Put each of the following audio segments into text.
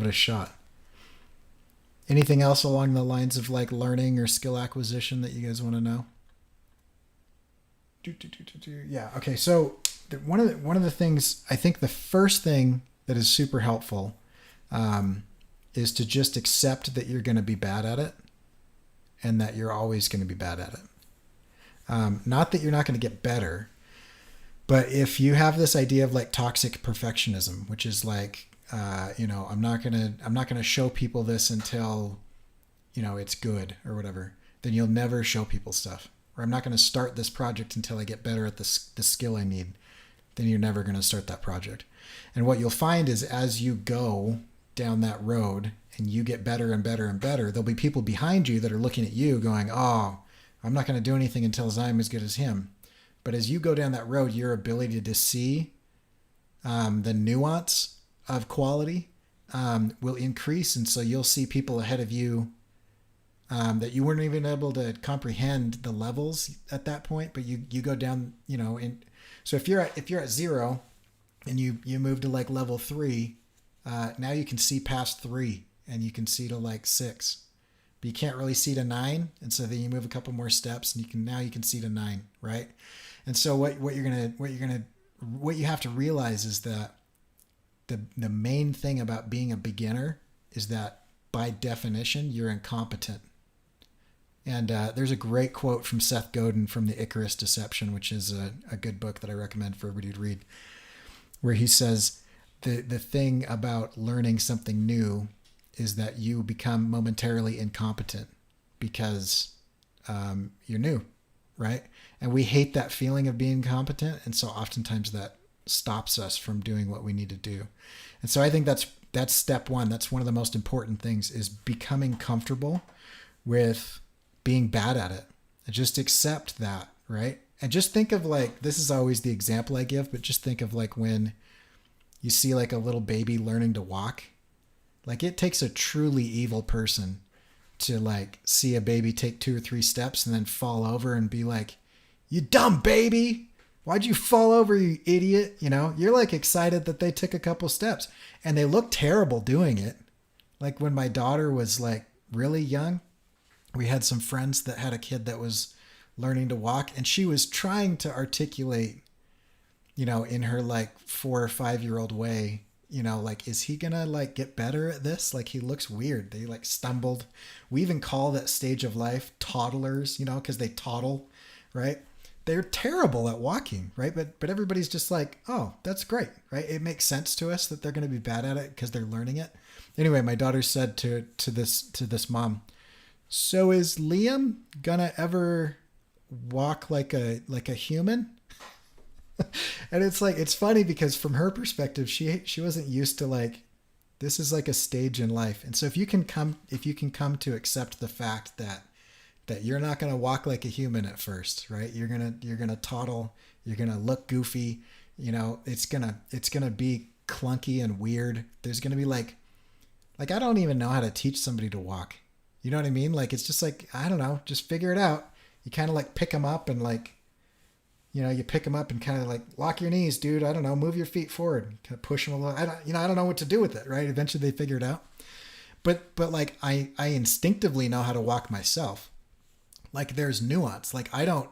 it a shot. Anything else along the lines of like learning or skill acquisition that you guys want to know? Yeah. Okay. So one of the things I think the first thing that is super helpful is to just accept that you're going to be bad at it and that you're always going to be bad at it. Not that you're not going to get better, but if you have this idea of like toxic perfectionism, which is like, I'm not gonna show people this until, it's good or whatever, then you'll never show people stuff. Or I'm not going to start this project until I get better at the skill I need. Then you're never going to start that project. And what you'll find is as you go down that road and you get better and better and better, there'll be people behind you that are looking at you going, oh, I'm not going to do anything until I'm as good as him. But as you go down that road, your ability to see the nuance of quality will increase. And so you'll see people ahead of you that you weren't even able to comprehend the levels at that point, but you go down, so if you're at 0 and you move to like level 3, now you can see past 3 and you can see to like 6, but you can't really see to 9. And so then you move a couple more steps and you can see to 9. Right. And so what you have to realize is that the main thing about being a beginner is that by definition, you're incompetent. And there's a great quote from Seth Godin from The Icarus Deception, which is a good book that I recommend for everybody to read, where he says the thing about learning something new is that you become momentarily incompetent because you're new, right? And we hate that feeling of being competent, and so oftentimes that stops us from doing what we need to do. And so I think that's step one. That's one of the most important things, is becoming comfortable with being bad at it. And just accept that, right? And just think of like, this is always the example I give, but just think of like when you see like a little baby learning to walk. Like it takes a truly evil person to like see a baby take 2 or 3 steps and then fall over and be like, you dumb baby, why'd you fall over, you idiot? You're like excited that they took a couple steps, and they look terrible doing it. Like when my daughter was like really young, we had some friends that had a kid that was learning to walk, and she was trying to articulate, in her like 4 or 5-year-old way, like, is he gonna like get better at this? Like he looks weird. They like stumbled. We even call that stage of life toddlers, because they toddle, right? They're terrible at walking, right? But everybody's just like, oh, that's great, right? It makes sense to us that they're going to be bad at it because they're learning it. Anyway, my daughter said to this mom, so is Liam gonna ever walk like a human? And it's like, it's funny because from her perspective, she wasn't used to like, this is like a stage in life. And so if you can come to accept the fact that you're not going to walk like a human at first, right? You're going to toddle, you're going to look goofy, it's going to be clunky and weird. There's going to be like I don't even know how to teach somebody to walk. You know what I mean? Like, it's just like, I don't know, just figure it out. You kind of like pick them up and like, you pick them up and kind of like lock your knees, dude. I don't know, move your feet forward, kind of push them a little. I don't know what to do with it, right? Eventually they figure it out. But like I instinctively know how to walk myself. Like there's nuance. Like I don't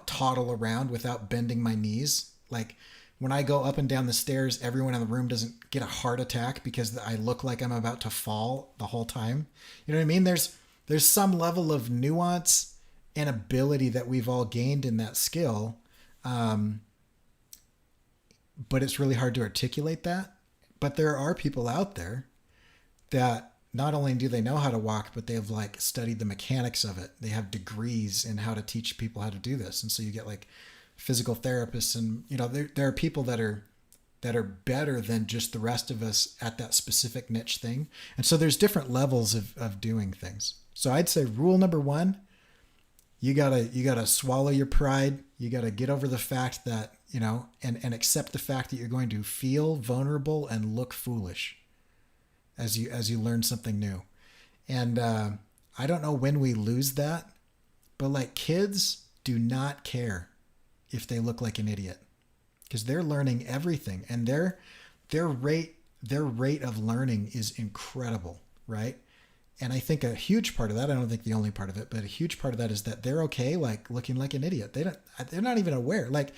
toddle around without bending my knees. Like when I go up and down the stairs, everyone in the room doesn't get a heart attack because I look like I'm about to fall the whole time. You know what I mean? There's some level of nuance and ability that we've all gained in that skill. But it's really hard to articulate that. But there are people out there that not only do they know how to walk, but they've like studied the mechanics of it. They have degrees in how to teach people how to do this. And so you get like physical therapists, and there are people that are better than just the rest of us at that specific niche thing. And so there's different levels of doing things. So I'd say rule number 1, you gotta swallow your pride. You gotta get over the fact that, and accept the fact that you're going to feel vulnerable and look foolish as you learn something new. And I don't know when we lose that, but like kids do not care if they look like an idiot, because they're learning everything, and their rate their rate of learning is incredible, right? And I think a huge part of that, I don't think the only part of it, but a huge part of that is that they're okay, like looking like an idiot. They're not even aware. Like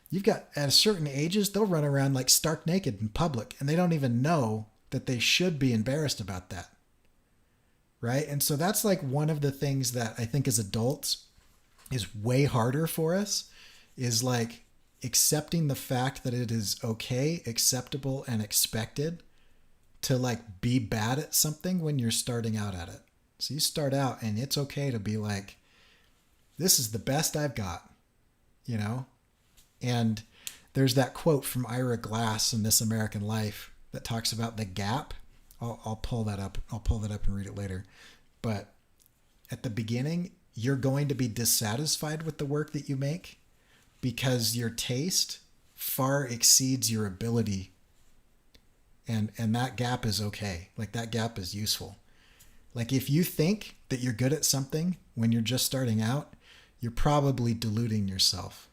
you've got at certain ages, they'll run around like stark naked in public and they don't even know that they should be embarrassed about that. Right. And so that's like one of the things that I think as adults is way harder for us is like accepting the fact that it is okay, acceptable, and expected to like be bad at something when you're starting out at it. So you start out and it's okay to be like, this is the best I've got, you know? And there's that quote from Ira Glass in This American Life that talks about the gap. I'll pull that up. I'll pull that up and read it later. But at the beginning, you're going to be dissatisfied with the work that you make because your taste far exceeds your ability. And that gap is okay. Like that gap is useful. Like if you think that you're good at something when you're just starting out, you're probably deluding yourself.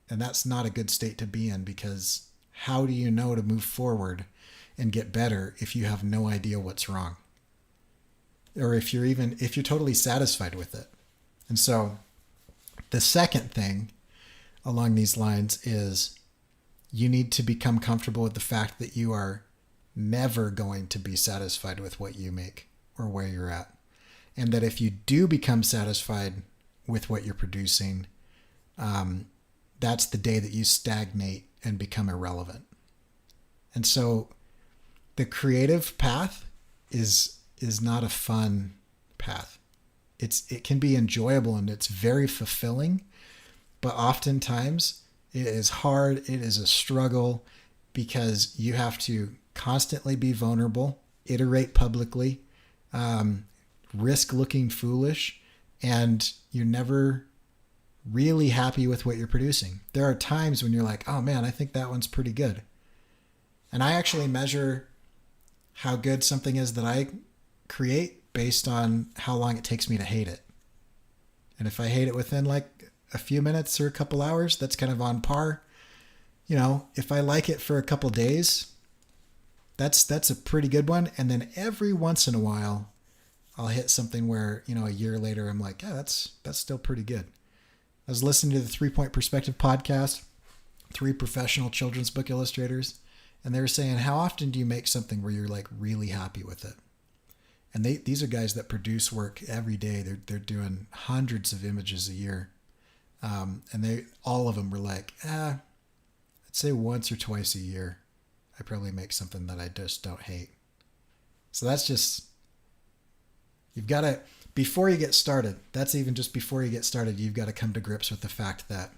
And that's not a good state to be in because how do you know to move forward and get better if you have no idea what's wrong? Or if you're totally satisfied with it. And so the second thing along these lines is you need to become comfortable with the fact that you are never going to be satisfied with what you make or where you're at. And that if you do become satisfied with what you're producing, that's the day that you stagnate and become irrelevant. And so the creative path is not a fun path. It can be enjoyable and it's very fulfilling, but oftentimes it is hard. It is a struggle because you have to constantly be vulnerable, iterate publicly, risk looking foolish, and you're never really happy with what you're producing. There are times when you're like, oh man, I think that one's pretty good. And I actually measure how good something is that I create based on how long it takes me to hate it. And if I hate it within like a few minutes or a couple hours, that's kind of on par. You know, if I like it for a couple days, that's a pretty good one. And then every once in a while, I'll hit something where, you know, a year later, I'm like, yeah, that's still pretty good. I was listening to the 3 Point Perspective podcast, 3 professional children's book illustrators, and they were saying, how often do you make something where you're like really happy with it? And these are guys that produce work every day. They're doing hundreds of images a year. And all of them were like, I'd say once or twice a year, I probably make something that I just don't hate. So that's just, you've got to, before you get started, that's even just before you get started, you've got to come to grips with the fact that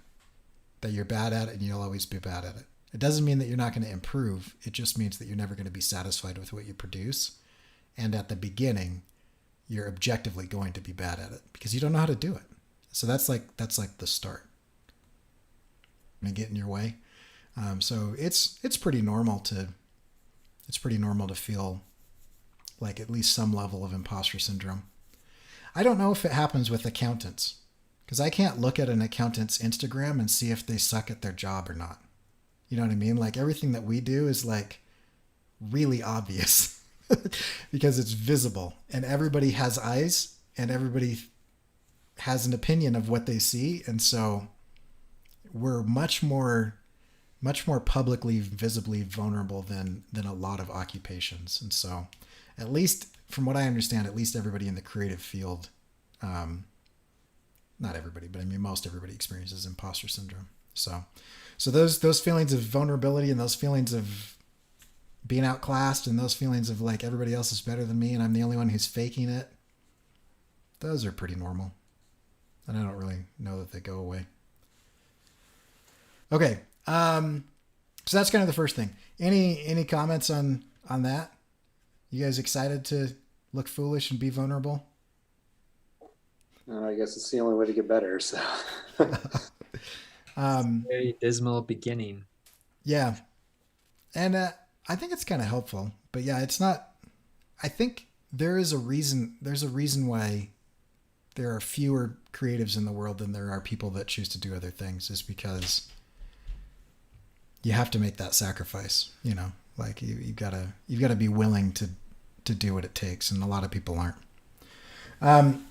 you're bad at it and you'll always be bad at it. It doesn't mean that you're not going to improve. It just means that you're never going to be satisfied with what you produce. And at the beginning, you're objectively going to be bad at it because you don't know how to do it. So that's like the start. And get in your way. So it's pretty normal to feel like at least some level of imposter syndrome. I don't know if it happens with accountants because I can't look at an accountant's Instagram and see if they suck at their job or not. You know what I mean? Like everything that we do is like really obvious because it's visible and everybody has eyes and everybody has an opinion of what they see. And so we're much more publicly, visibly vulnerable than a lot of occupations. And so at least from what I understand, at least everybody in the creative field, not everybody, but I mean, most everybody experiences imposter syndrome. So those feelings of vulnerability and those feelings of being outclassed and those feelings of like everybody else is better than me and I'm the only one who's faking it, those are pretty normal. And I don't really know that they go away. Okay. So that's kind of the first thing. Any comments on that? You guys excited to look foolish and be vulnerable? I guess it's the only way to get better. So very dismal beginning. Yeah. And I think it's kind of helpful, but yeah, it's not, I think there's a reason why there are fewer creatives in the world than there are people that choose to do other things, is because you have to make that sacrifice, you know, Like you've gotta be willing to do what it takes, and a lot of people aren't.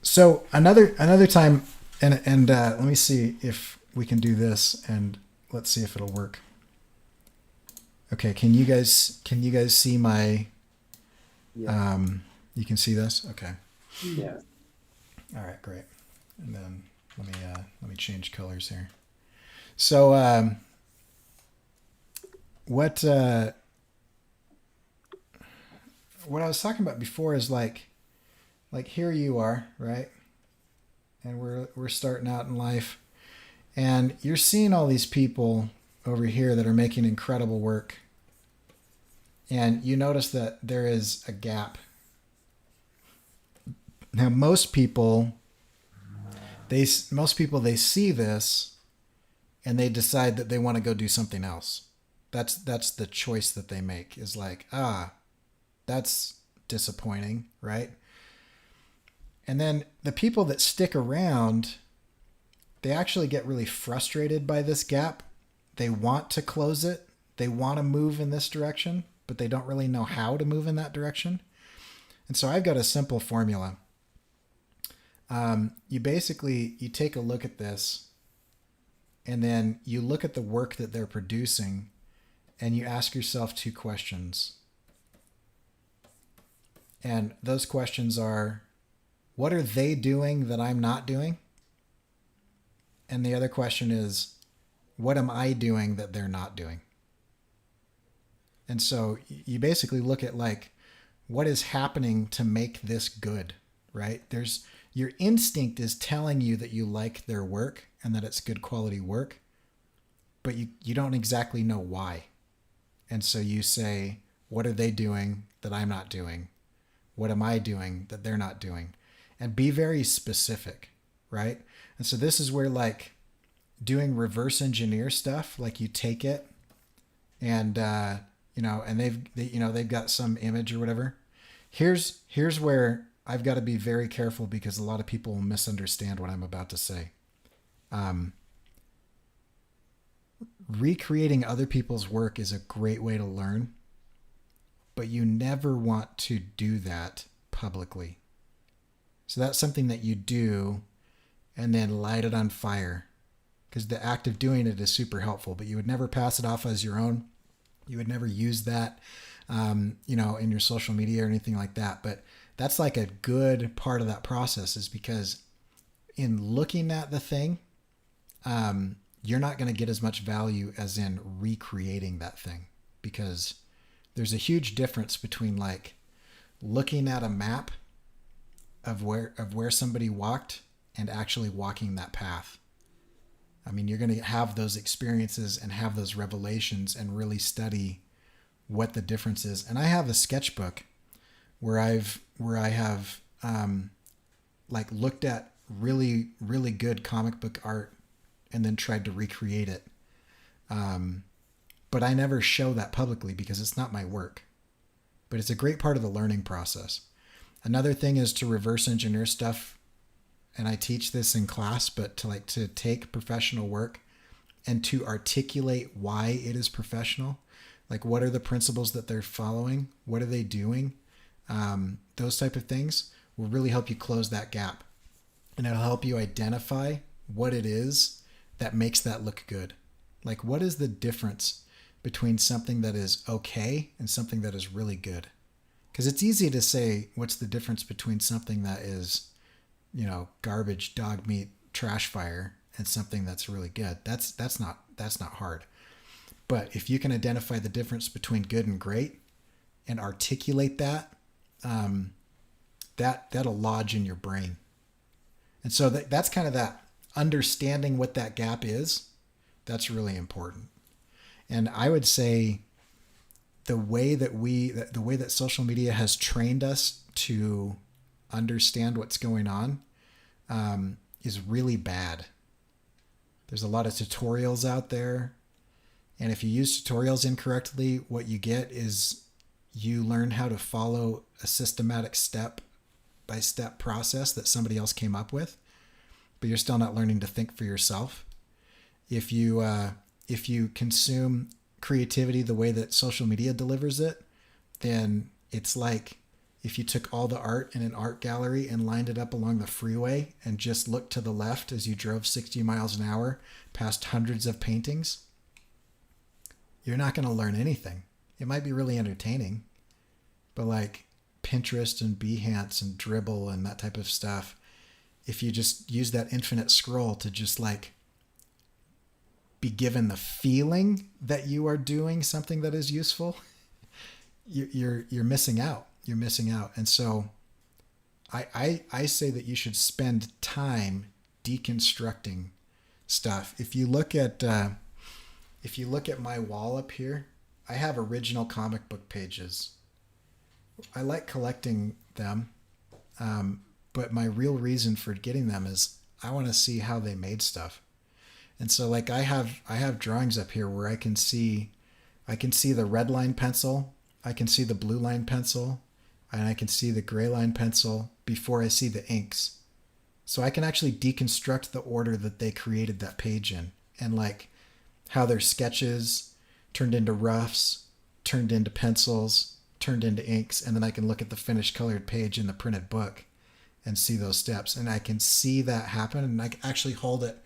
So another time, and let me see if we can do this, and let's see if it'll work. Okay, can you guys see my? Yeah. You can see this. Okay. Yeah. All right, great. And then let me change colors here. So what I was talking about before is like here you are, right? And we're starting out in life, and you're seeing all these people over here that are making incredible work, and you notice that there is a gap. Now most people they see this, and they decide that they want to go do something else. That's the choice that they make, is like, that's disappointing, right? And then the people that stick around, they actually get really frustrated by this gap. They want to close it. They want to move in this direction, but they don't really know how to move in that direction. And so I've got a simple formula. You take a look at this, and then you look at the work that they're producing, and you ask yourself two questions. And those questions are, what are they doing that I'm not doing? And the other question is, what am I doing that they're not doing? And so you basically look at like, what is happening to make this good, right? Your instinct is telling you that you like their work and that it's good quality work, but you don't exactly know why. And so you say, what are they doing that I'm not doing? What am I doing that they're not doing? And be very specific, right? And so this is where like doing reverse engineer stuff, like you take it and, and they've got some image or whatever. Here's where I've got to be very careful, because a lot of people will misunderstand what I'm about to say. Recreating other people's work is a great way to learn, but you never want to do that publicly. So that's something that you do and then light it on fire, because the act of doing it is super helpful, but you would never pass it off as your own. You would never use that, in your social media or anything like that. But that's like a good part of that process, is because in looking at the thing, you're not going to get as much value as in recreating that thing, because there's a huge difference between like looking at a map of where somebody walked and actually walking that path. I mean, you're going to have those experiences and have those revelations and really study what the difference is. And I have a sketchbook where I have like looked at really, really good comic book art and then tried to recreate it. But I never show that publicly because it's not my work. But it's a great part of the learning process. Another thing is to reverse engineer stuff. And I teach this in class, but to take professional work and to articulate why it is professional. Like, what are the principles that they're following? What are they doing? Those type of things will really help you close that gap. And it'll help you identify what it is that makes that look good. Like, what is the difference between something that is okay and something that is really good? Because it's easy to say, what's the difference between something that is, garbage, dog meat, trash fire, and something that's really good? That's not hard. But if you can identify the difference between good and great and articulate that, that'll lodge in your brain. And so that's kind of that understanding what that gap is. That's really important. And I would say the way that social media has trained us to understand what's going on is really bad. There's a lot of tutorials out there. And if you use tutorials incorrectly, what you get is you learn how to follow a systematic step-by-step process that somebody else came up with, but you're still not learning to think for yourself. If you consume creativity the way that social media delivers it, then it's like if you took all the art in an art gallery and lined it up along the freeway and just looked to the left as you drove 60 miles an hour past hundreds of paintings, you're not going to learn anything. It might be really entertaining, but like Pinterest and Behance and Dribble and that type of stuff, if you just use that infinite scroll to just like be given the feeling that you are doing something that is useful, you're missing out. You're missing out. And so I say that you should spend time deconstructing stuff. If you look at my wall up here, I have original comic book pages. I like collecting them, but my real reason for getting them is I want to see how they made stuff. And so like I have drawings up here where I can see the red line pencil, I can see the blue line pencil, and I can see the gray line pencil before I see the inks. So I can actually deconstruct the order that they created that page in, and like how their sketches turned into roughs, turned into pencils, turned into inks, and then I can look at the finished colored page in the printed book and see those steps. And I can see that happen, and I can actually hold it.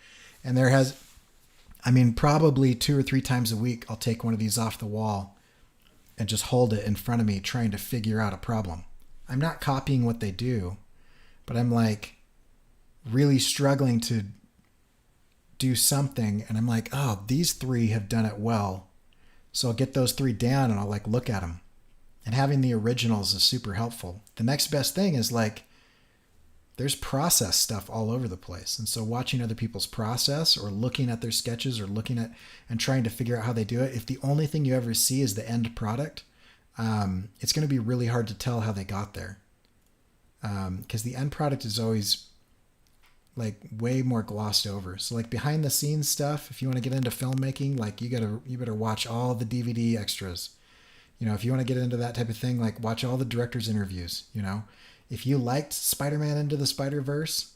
And probably 2 or 3 times a week, I'll take one of these off the wall and just hold it in front of me trying to figure out a problem. I'm not copying what they do, but I'm like really struggling to do something. And I'm like, oh, these 3 have done it well. So I'll get those 3 down and I'll like look at them. And having the originals is super helpful. The next best thing is like, there's process stuff all over the place. And so watching other people's process or looking at their sketches or looking at and trying to figure out how they do it, if the only thing you ever see is the end product, it's going to be really hard to tell how they got there. Because the end product is always like way more glossed over. So like behind the scenes stuff, if you want to get into filmmaking, like you better watch all the DVD extras. If you want to get into that type of thing, like watch all the director's interviews. If you liked Spider-Man Into the Spider-Verse,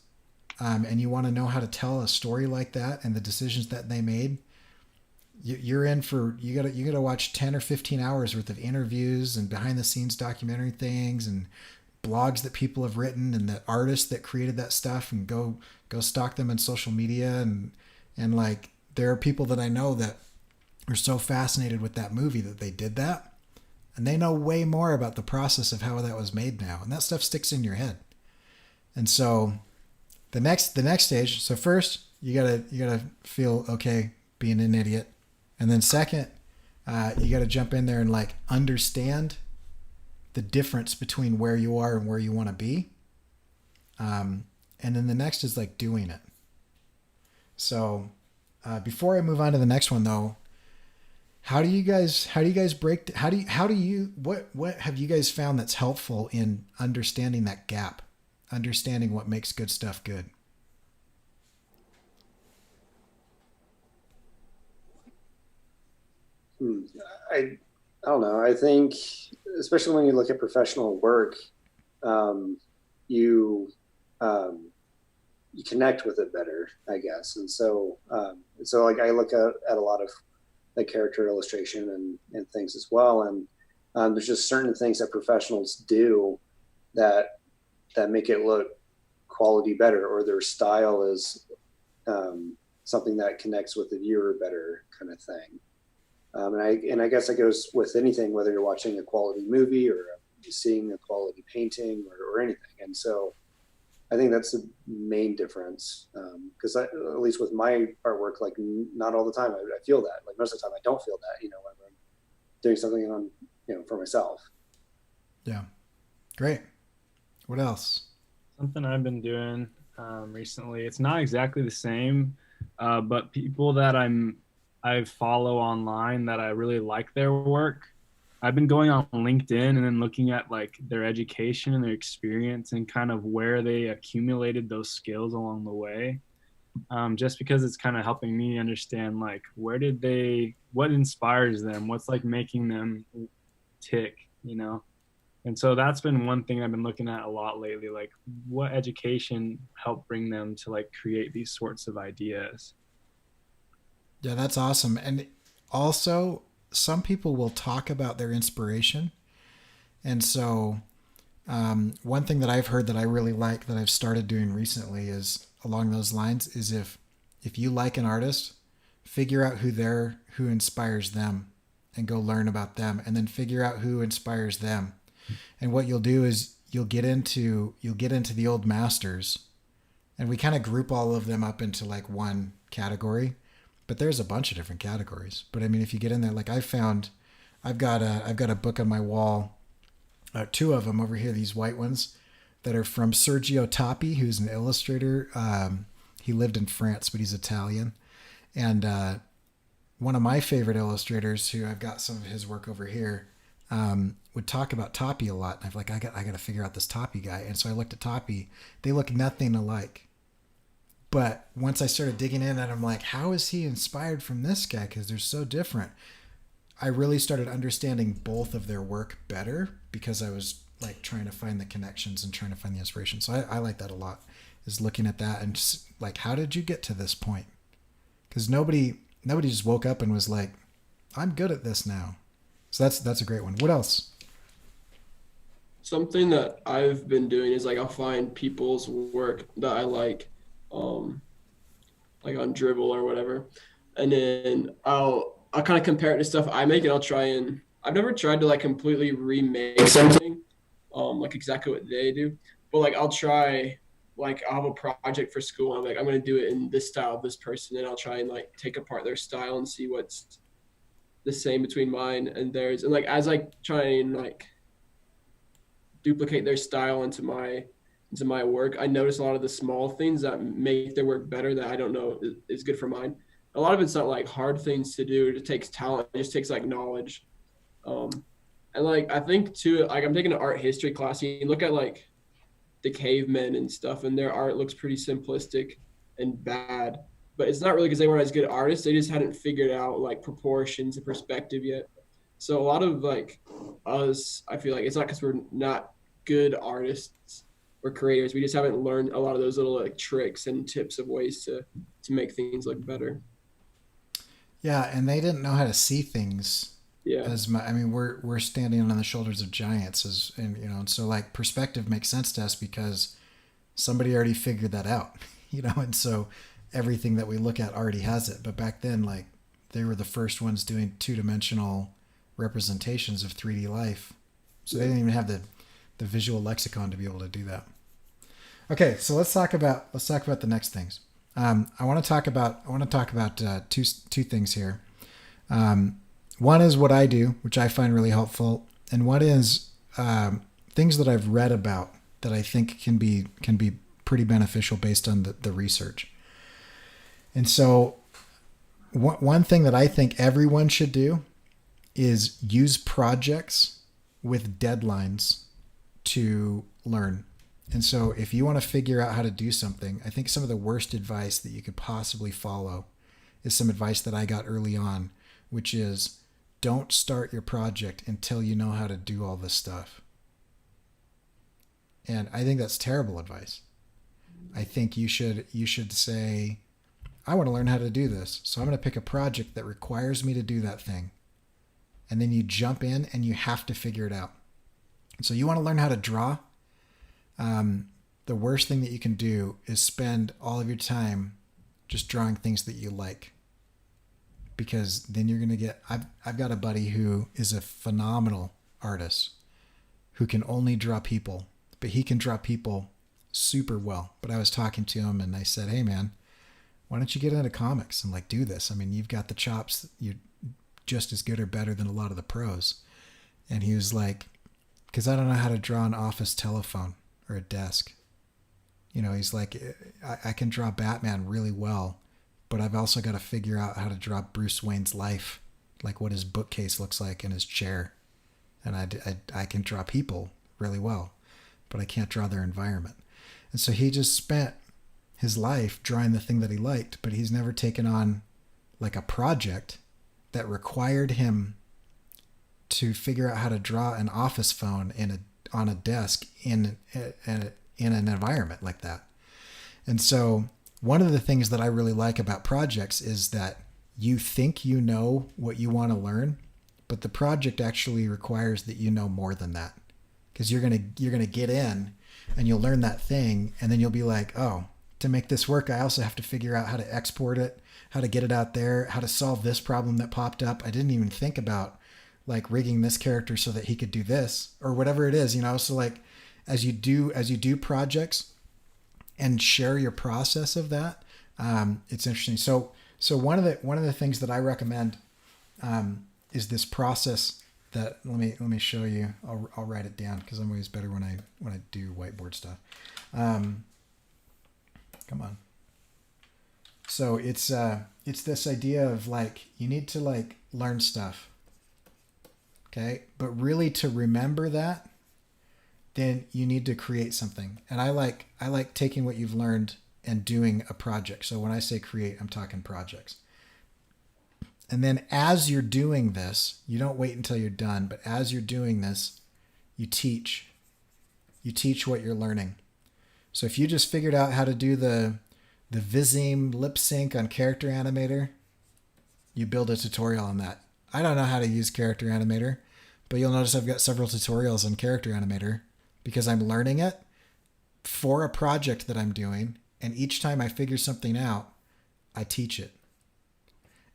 and you want to know how to tell a story like that and the decisions that they made, you're in for, you gotta watch 10 or 15 hours worth of interviews and behind the scenes documentary things and blogs that people have written and the artists that created that stuff, and go stalk them on social media. And like, there are people that I know that are so fascinated with that movie that they did that. And they know way more about the process of how that was made now. And that stuff sticks in your head. And so the next stage, so first you gotta feel okay being an idiot. And then second, you gotta jump in there and like understand the difference between where you are and where you want to be. And then the next is like doing it. So before I move on to the next one though, what have you guys found that's helpful in understanding that gap, understanding what makes good stuff good? I don't know. I think, especially when you look at professional work, you you connect with it better, I guess. And so like I look at a lot of like character illustration and things as well. And there's just certain things that professionals do that make it look quality better, or their style is something that connects with the viewer better, kind of thing. And I guess it goes with anything, whether you're watching a quality movie or seeing a quality painting or anything. And so I think that's the main difference. Because at least with my artwork, like not all the time I feel that. Like most of the time I don't feel that, when I'm doing something on, for myself. Yeah. Great. What else? Something I've been doing recently. It's not exactly the same, but people that I follow online that I really like their work. I've been going on LinkedIn and then looking at like their education and their experience and kind of where they accumulated those skills along the way. Just because it's kind of helping me understand like what inspires them, what's like making them tick, And so that's been one thing I've been looking at a lot lately, like what education helped bring them to like create these sorts of ideas. Yeah, that's awesome. And also, some people will talk about their inspiration. And so one thing that I've heard that I really like that I've started doing recently is along those lines is if you like an artist, figure out who inspires them and go learn about them, and then figure out who inspires them. And what you'll do is you'll get into the old masters, and we kind of group all of them up into like one category, but there's a bunch of different categories. But I mean, if you get in there, like I've got a book on my wall, two of them over here, these white ones that are from Sergio Tappi, who's an illustrator. He lived in France, but he's Italian. And one of my favorite illustrators, who I've got some of his work over here, would talk about Tappi a lot. And I'm like, I got to figure out this Tappi guy. And so I looked at Tappi. They look nothing alike. But once I started digging in, and I'm like, how is he inspired from this guy? Because they're so different. I really started understanding both of their work better because I was like trying to find the connections and trying to find the inspiration. So I like that a lot, is looking at that and just like, how did you get to this point? Because nobody just woke up and was like, I'm good at this now. So that's a great one. What else? Something that I've been doing is like I'll find people's work that I like on Dribble or whatever, and then I'll kind of compare it to stuff I make, and I've never tried to like completely remake something like exactly what they do, but like I'll try, like I'll have a project for school and I'm like, I'm going to do it in this style of this person, and I'll try and like take apart their style and see what's the same between mine and theirs. And like as I try and like duplicate their style into my work, I notice a lot of the small things that make their work better that I don't know is good for mine. A lot of it's not like hard things to do. It takes talent. It just takes like knowledge. And like, I think too, like I'm taking an art history class. You look at like the cavemen and stuff, and their art looks pretty simplistic and bad, but it's not really because they weren't as good artists. They just hadn't figured out like proportions and perspective yet. So a lot of like us, I feel like it's not because we're not good artists or creators. We just haven't learned a lot of those little like tricks and tips of ways to make things look better. Yeah, and they didn't know how to see things. Yeah. I mean, we're standing on the shoulders of giants, and so like perspective makes sense to us because somebody already figured that out, and so everything that we look at already has it. But back then, like they were the first ones doing 2-dimensional representations of 3D life, so they didn't even have the visual lexicon to be able to do that. Okay, so let's talk about the next things. I want to talk about two things here. One is what I do, which I find really helpful, and one is things that I've read about that I think can be pretty beneficial based on the research. And so, one thing that I think everyone should do is use projects with deadlines to learn. And so if you want to figure out how to do something, I think some of the worst advice that you could possibly follow is some advice that I got early on, which is don't start your project until you know how to do all this stuff. And I think that's terrible advice. I think you should say, I want to learn how to do this, so I'm going to pick a project that requires me to do that thing. And then you jump in and you have to figure it out. So you want to learn how to draw. The worst thing that you can do is spend all of your time just drawing things that you like, because then you're going to get, I've got a buddy who is a phenomenal artist who can only draw people, but he can draw people super well. But I was talking to him and I said, hey man, why don't you get into comics and like do this? I mean, you've got the chops. You're just as good or better than a lot of the pros. And he was like, because I don't know how to draw an office telephone or a desk. He's like, I can draw Batman really well, but I've also got to figure out how to draw Bruce Wayne's life, like what his bookcase looks like and his chair. And I can draw people really well, but I can't draw their environment. And so he just spent his life drawing the thing that he liked, but he's never taken on like a project that required him to figure out how to draw an office phone on a desk in an environment like that. And so one of the things that I really like about projects is that you think you know what you want to learn, but the project actually requires that you know more than that, because you're gonna get in and you'll learn that thing, and then you'll be like, oh, to make this work, I also have to figure out how to export it, how to get it out there, how to solve this problem that popped up. I didn't even think about like rigging this character so that he could do this or whatever it is, So like as you do projects and share your process of that, it's interesting. So one of the things that I recommend is this process that let me show you. I'll write it down because I'm always better when I do whiteboard stuff. Come on. So it's this idea of like you need to like learn stuff. Okay, but really to remember that, then you need to create something. And I like taking what you've learned and doing a project. So when I say create, I'm talking projects. And then as you're doing this, you don't wait until you're done, but as you're doing this, you teach. You teach what you're learning. So if you just figured out how to do the Vizime lip sync on Character Animator, you build a tutorial on that. I don't know how to use Character Animator, but you'll notice I've got several tutorials on Character Animator because I'm learning it for a project that I'm doing. And each time I figure something out, I teach it.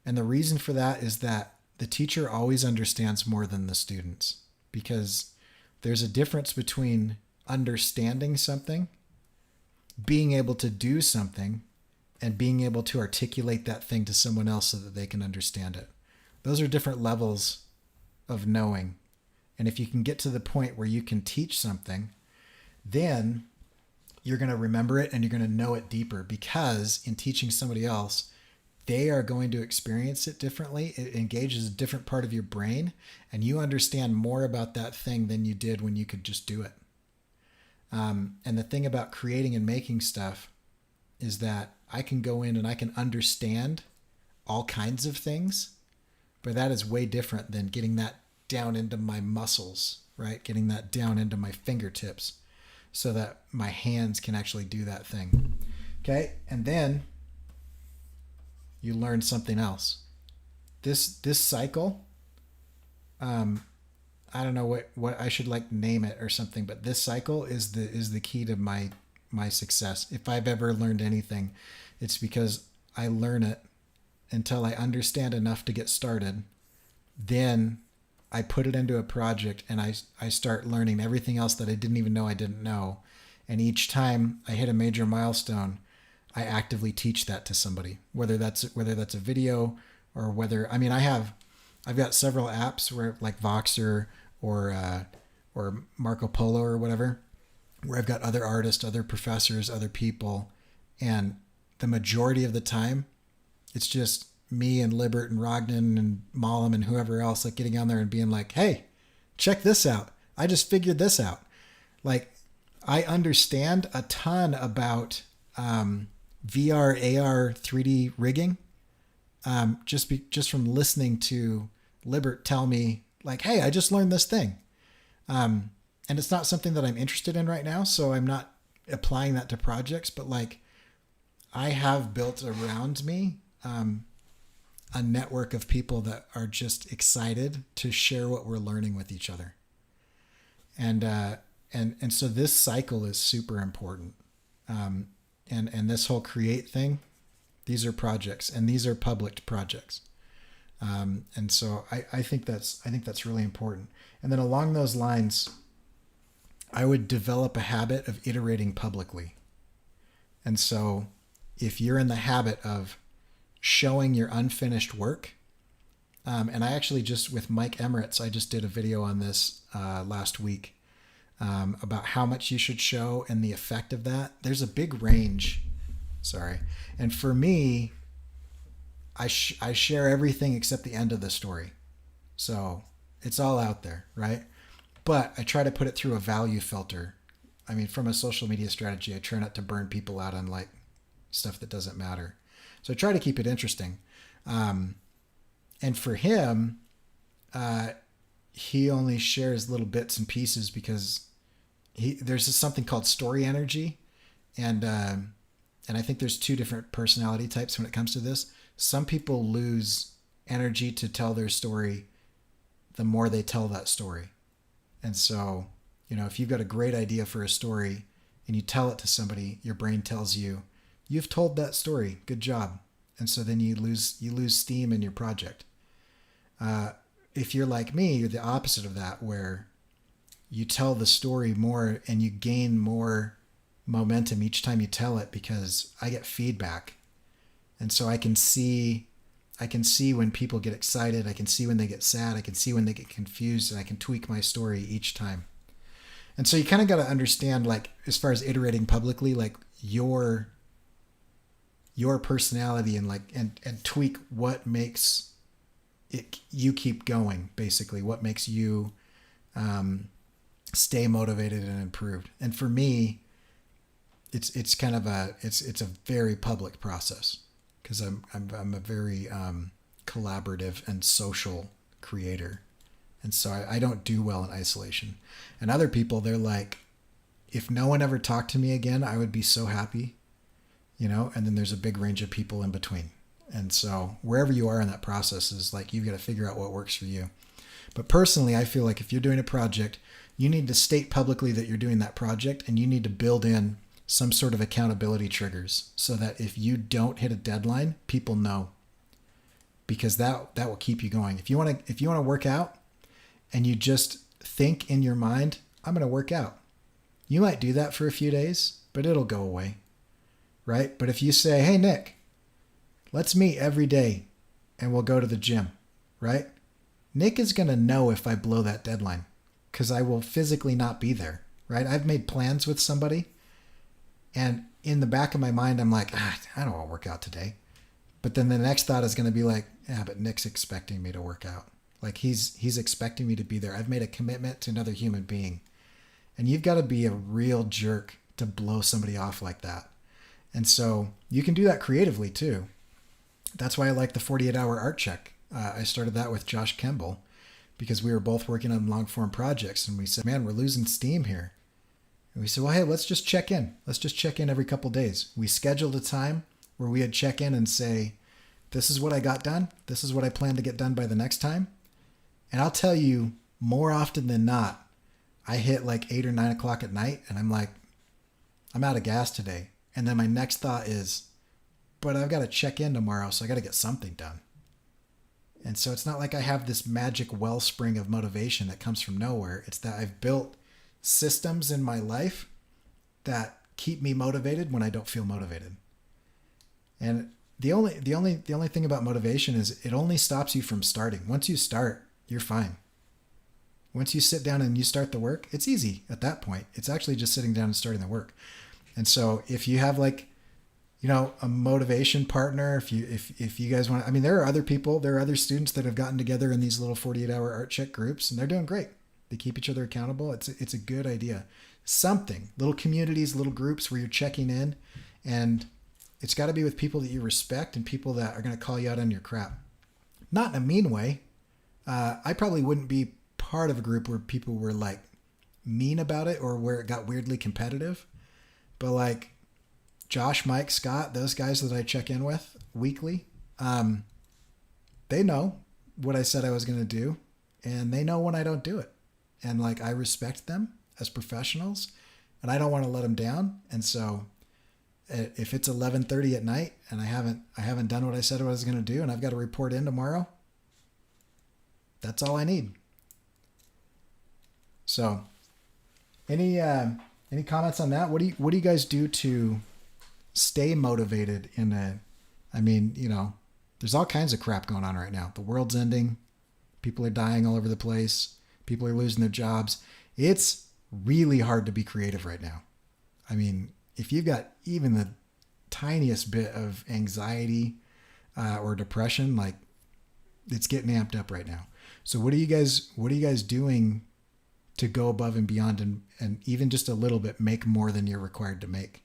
And the reason for that is that the teacher always understands more than the students, because there's a difference between understanding something, being able to do something, and being able to articulate that thing to someone else so that they can understand it. Those are different levels of knowing. And if you can get to the point where you can teach something, then you're going to remember it and you're going to know it deeper, because in teaching somebody else, they are going to experience it differently. It engages a different part of your brain, and you understand more about that thing than you did when you could just do it. And the thing about creating and making stuff is that I can go in and I can understand all kinds of things, but that is way different than getting that down into my muscles, right? Getting that down into my fingertips so that my hands can actually do that thing. Okay. And then you learn something else. This cycle, I don't know what I should like name it or something, but this cycle is the key to my success. If I've ever learned anything, it's because I learn it until I understand enough to get started. Then I put it into a project and I start learning everything else that I didn't even know I didn't know. And each time I hit a major milestone, I actively teach that to somebody, whether that's a video or whether, I mean, I've got several apps where like Voxer or Marco Polo or whatever, where I've got other artists, other professors, other people. And the majority of the time, it's just me and Libert and Rognan and Malam and whoever else like getting on there and being like, hey, check this out. I just figured this out. Like, I understand a ton about VR, AR, 3D rigging, just from listening to Libert tell me like, hey, I just learned this thing. And it's not something that I'm interested in right now, so I'm not applying that to projects, but like I have built around me a network of people that are just excited to share what we're learning with each other. And so this cycle is super important. And this whole create thing, these are projects and these are public projects. And so I think that's really important. And then along those lines, I would develop a habit of iterating publicly. And so if you're in the habit of showing your unfinished work, and I actually just with Mike Emirates, I just did a video on this last week about how much you should show and the effect of that. There's a big range. Sorry. And for me, I share everything except the end of the story. So it's all out there, right? But I try to put it through a value filter. I mean, from a social media strategy, I try not to burn people out on like stuff that doesn't matter. So I try to keep it interesting. And for him, he only shares little bits and pieces because there's something called story energy. And I think there's two different personality types when it comes to this. Some people lose energy to tell their story the more they tell that story. And so, if you've got a great idea for a story and you tell it to somebody, your brain tells you, you've told that story. Good job. And so then you lose steam in your project. If you're like me, you're the opposite of that, where you tell the story more and you gain more momentum each time you tell it, because I get feedback. And so I can see when people get excited. I can see when they get sad. I can see when they get confused, and I can tweak my story each time. And so you kind of got to understand, like, as far as iterating publicly, like your personality, and tweak what makes you keep going, basically what makes you stay motivated and improved. And for me, it's kind of it's a very public process, because I'm a very collaborative and social creator. And so I don't do well in isolation. And other people, they're like, if no one ever talked to me again, I would be so happy, and then there's a big range of people in between. And so wherever you are in that process is like, you've got to figure out what works for you. But personally, I feel like if you're doing a project, you need to state publicly that you're doing that project, and you need to build in some sort of accountability triggers, so that if you don't hit a deadline, people know, because that will keep you going. If you want to work out and you just think in your mind, I'm going to work out, you might do that for a few days, but it'll go away. Right? But if you say, hey, Nick, let's meet every day and we'll go to the gym, right? Nick is going to know if I blow that deadline, because I will physically not be there, right? I've made plans with somebody, and in the back of my mind, I'm like, I don't want to work out today. But then the next thought is going to be like, yeah, but Nick's expecting me to work out. Like he's expecting me to be there. I've made a commitment to another human being. And you've got to be a real jerk to blow somebody off like that. And so you can do that creatively too. That's why I like the 48-hour art check. I started that with Josh Kemble, because we were both working on long form projects, and we said, man, we're losing steam here. And we said, well, hey, let's just check in. Let's just check in every couple of days. We scheduled a time where we would check in and say, this is what I got done. This is what I plan to get done by the next time. And I'll tell you, more often than not, I hit like 8 or 9 o'clock at night and I'm like, I'm out of gas today. And then my next thought is, but I've got to check in tomorrow, so I got to get something done. And so it's not like I have this magic wellspring of motivation that comes from nowhere. It's that I've built systems in my life that keep me motivated when I don't feel motivated. And the only thing about motivation is it only stops you from starting. Once you start, you're fine. Once you sit down and you start the work, it's easy at that point. It's actually just sitting down and starting the work. And so if you have like, a motivation partner, if you guys want, there are other people, there are other students that have gotten together in these little 48-hour art check groups, and they're doing great. They keep each other accountable. It's a good idea. Something, little communities, little groups where you're checking in, and it's got to be with people that you respect and people that are going to call you out on your crap. Not in a mean way. I probably wouldn't be part of a group where people were like mean about it or where it got weirdly competitive. But like Josh, Mike, Scott, those guys that I check in with weekly, they know what I said I was going to do, and they know when I don't do it. And like, I respect them as professionals, and I don't want to let them down. And so if it's 11:30 at night and I haven't done what I said I was going to do, and I've got to report in tomorrow, that's all I need. So any comments on that? What do you guys do to stay motivated there's all kinds of crap going on right now. The world's ending. People are dying all over the place. People are losing their jobs. It's really hard to be creative right now. If you've got even the tiniest bit of anxiety or depression, like, it's getting amped up right now. So what are you guys doing to go above and beyond and even just a little bit make more than you're required to make?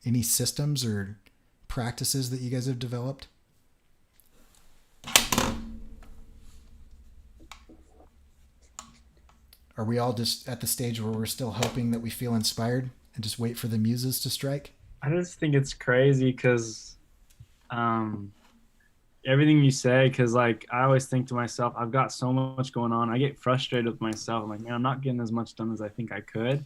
Any systems or practices that you guys have developed? Are we all just at the stage where we're still hoping that we feel inspired and just wait for the muses to strike? I just think it's crazy because everything you say, because like I always think to myself, I've got so much going on. I get frustrated with myself. I'm like, man, I'm not getting as much done as I think I could,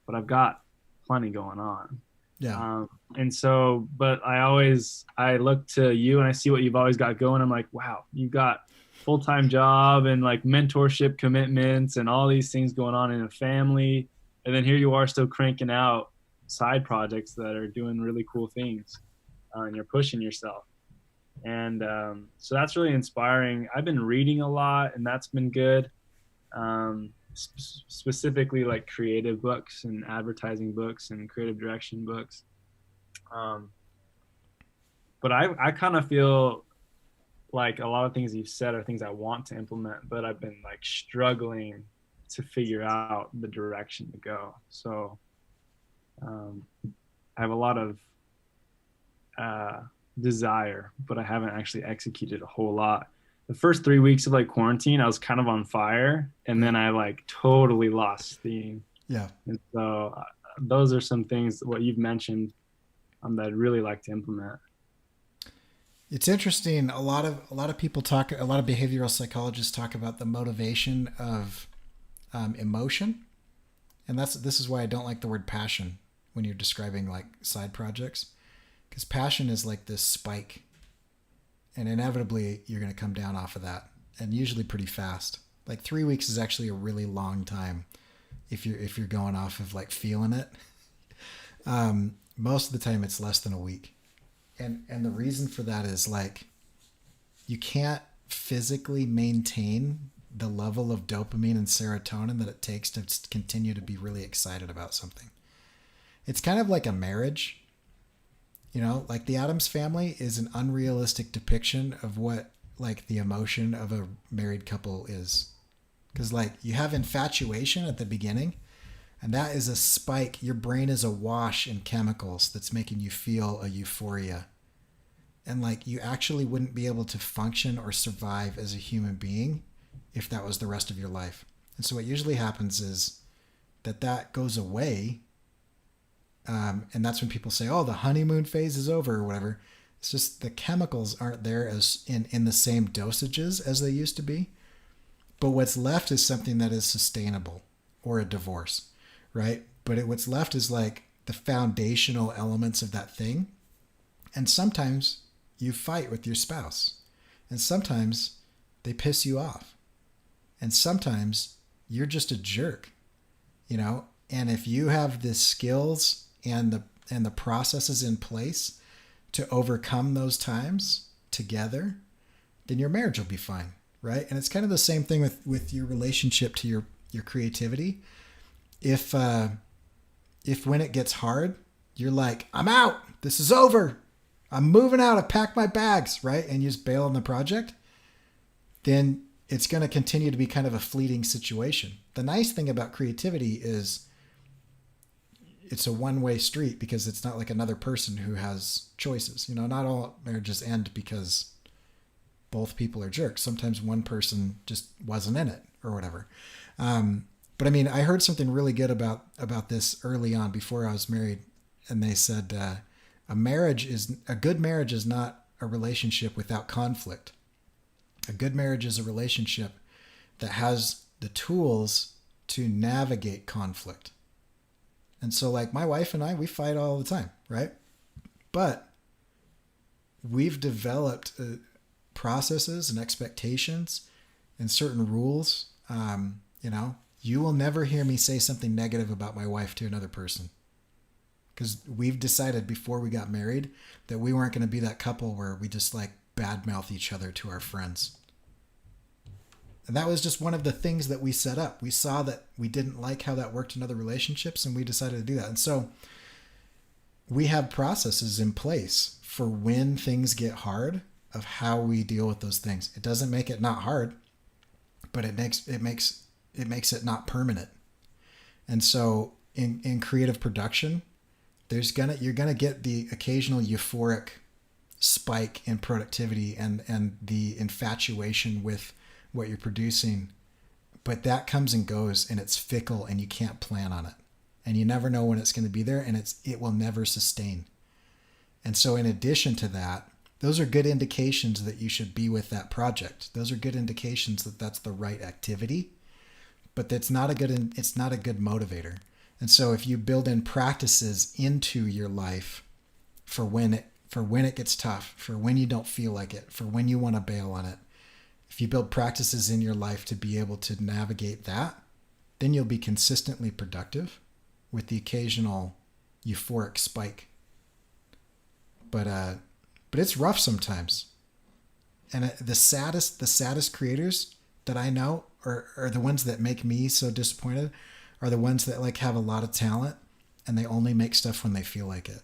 but I've got plenty going on. Yeah. And so, but I look to you and I see what you've always got going. I'm like, wow, you've got full-time job and like mentorship commitments and all these things going on in a family. And then here you are still cranking out side projects that are doing really cool things, and you're pushing yourself. And so that's really inspiring. I've been reading a lot, and that's been good. Specifically like creative books and advertising books and creative direction books. But I kind of feel like a lot of things you've said are things I want to implement, but I've been like struggling to figure out the direction to go. So I have a lot of desire, but I haven't actually executed a whole lot. The first 3 weeks of like quarantine, I was kind of on fire, and then I like totally lost steam. Yeah. And so those are some things, what you've mentioned, that I'd really like to implement. It's interesting. A lot of people talk. A lot of behavioral psychologists talk about the motivation of emotion, and this is why I don't like the word passion when you're describing like side projects, because passion is like this spike, and inevitably you're going to come down off of that, and usually pretty fast. Like 3 weeks is actually a really long time if you're going off of like feeling it. Most of the time it's less than a week. And the reason for that is like you can't physically maintain the level of dopamine and serotonin that it takes to continue to be really excited about something. It's kind of like a marriage. You know, like the Addams Family is an unrealistic depiction of what like the emotion of a married couple is. Because like you have infatuation at the beginning, and that is a spike. Your brain is awash in chemicals that's making you feel a euphoria. And like you actually wouldn't be able to function or survive as a human being if that was the rest of your life. And so what usually happens is that goes away. And that's when people say, oh, the honeymoon phase is over or whatever. It's just the chemicals aren't there as in the same dosages as they used to be. But what's left is something that is sustainable, or a divorce, right? But what's left is like the foundational elements of that thing. And sometimes you fight with your spouse, and sometimes they piss you off, and sometimes you're just a jerk, you know? And if you have the skills and the processes in place to overcome those times together, then your marriage will be fine, right? And it's kind of the same thing with your relationship to your creativity. If when it gets hard, you're like, I'm out, this is over, I'm moving out, I packed my bags, right? And you just bail on the project, then it's going to continue to be kind of a fleeting situation. The nice thing about creativity is it's a one-way street, because it's not like another person who has choices. You know, not all marriages end because both people are jerks. Sometimes one person just wasn't in it or whatever. But I mean, I heard something really good about this early on before I was married. And they said, a good marriage is not a relationship without conflict. A good marriage is a relationship that has the tools to navigate conflict. And so like my wife and I, we fight all the time, right? But we've developed processes and expectations and certain rules. You know, you will never hear me say something negative about my wife to another person, because we've decided before we got married that we weren't going to be that couple where we just like badmouth each other to our friends. And that was just one of the things that we set up. We saw that we didn't like how that worked in other relationships, and we decided to do that. And so we have processes in place for when things get hard of how we deal with those things. It doesn't make it not hard, but it makes it not permanent. And so in creative production, you're gonna get the occasional euphoric spike in productivity and the infatuation with what you're producing, but that comes and goes, and it's fickle, and you can't plan on it, and you never know when it's going to be there, and it will never sustain. And so in addition to that, those are good indications that you should be with that project. Those are good indications that that's the right activity, but it's not a good motivator. And so if you build in practices into your life for when it gets tough, for when you don't feel like it, for when you want to bail on it, if you build practices in your life to be able to navigate that, then you'll be consistently productive with the occasional euphoric spike. But it's rough sometimes. And the saddest creators that I know are the ones that make me so disappointed, are the ones that like have a lot of talent and they only make stuff when they feel like it.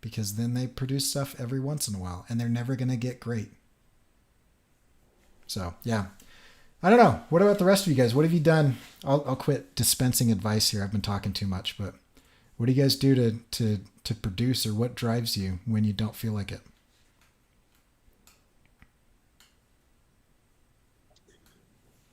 Because then they produce stuff every once in a while and they're never going to get great. So, yeah. I don't know. What about the rest of you guys? What have you done? I'll quit dispensing advice here. I've been talking too much, but what do you guys do to produce, or what drives you when you don't feel like it?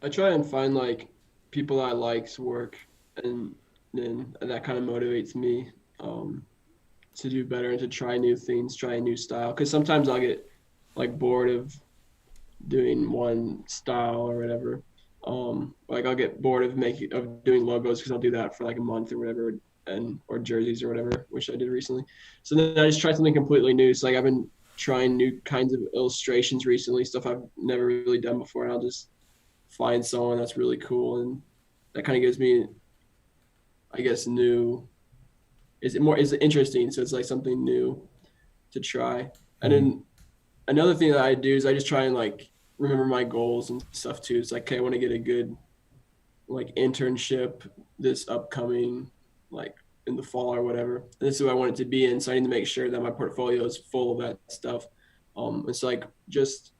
I try and find like people I like's work, and then that kind of motivates me to do better and to try new things, try a new style. Because sometimes I'll get like bored of doing one style or whatever. Like I'll get bored of doing logos because I'll do that for like a month or whatever, or jerseys or whatever, which I did recently. So then I just try something completely new. So like I've been trying new kinds of illustrations recently, stuff I've never really done before, and I'll just find someone that's really cool, and that kind of gives me, I guess, is it interesting, so it's like something new to try. And then another thing that I do is I just try and like remember my goals and stuff too. It's like, okay, I want to get a good like internship this upcoming, like in the fall or whatever. And this is who I want it to be in. So I need to make sure that my portfolio is full of that stuff. It's like just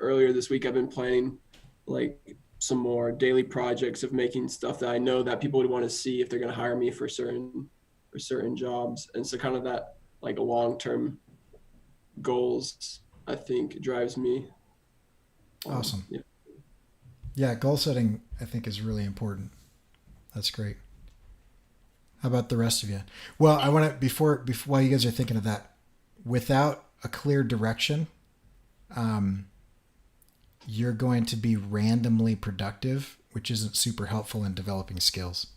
earlier this week, I've been planning like some more daily projects of making stuff that I know that people would want to see if they're going to hire me for certain jobs. And so kind of that like a long-term goals, I think, drives me. Awesome. Yeah, goal setting, I think, is really important. That's great. How about the rest of you? Well, I want to, before while you guys are thinking of that, without a clear direction, you're going to be randomly productive, which isn't super helpful in developing skills.